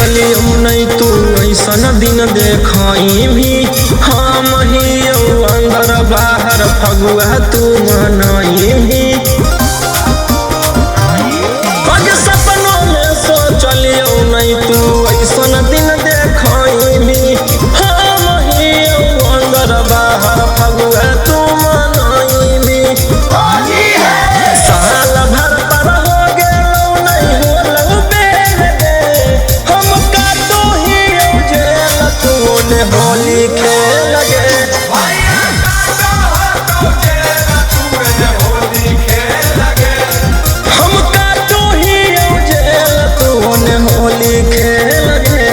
चलियो नहीं तू ऐसन दिन देखई भी हम ही अंदर बाहर फगुआ तू मनई भी सपनों में सो चलियो नहीं तू ऐसन दिन देखई भी हम ही अंदर बाहर फगुआ तू मनई भी साल भर पर हो गेलो नहीं होलो बेरे हम का तो ही जेल तू ने होली खेल गे हम का तो ही जेल तू ने होली खेल गे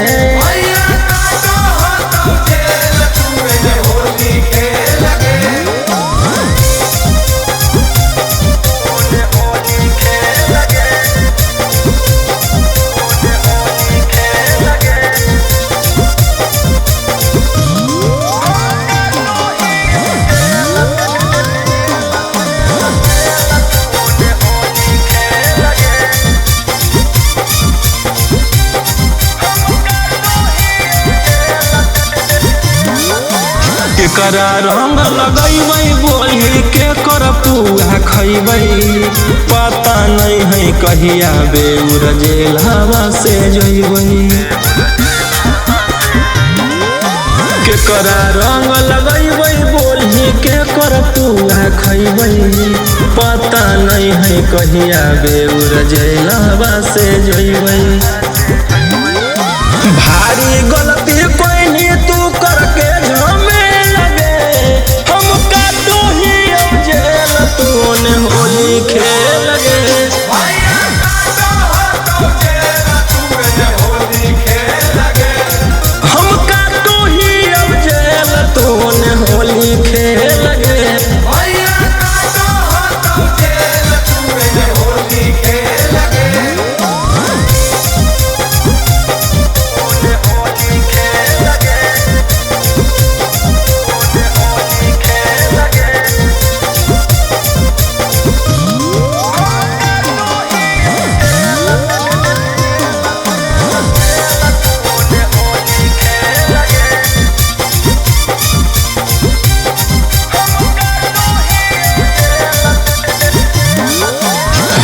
केकरा रंग लगैबै बोली के कर पुआ खैबै पता नहीं है कहिया बेउर जेल हवा से जइबै केकरा रंग लगैबै बोली के कर पुआ खैबै पता नहीं है कहिया बेउर जेल हवा से जइबै भारी गलती कोई नहीं तू करके झमे तूने होली खेल गे हम का तो ही अब जेल तूने होली खेल गे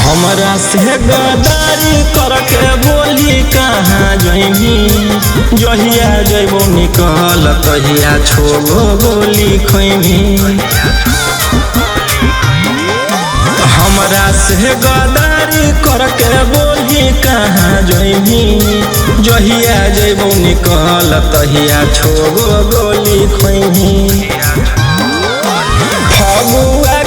हमरा से गदारी करके बोली कहाँ जइमी जहिया जइबो निकल तहिया छोगो गोली खैमी हमरा से गदारी करके बोली कहाँ जइमी जहिया जइबो निकल तहिया छोगो गोली खैमी फगुआ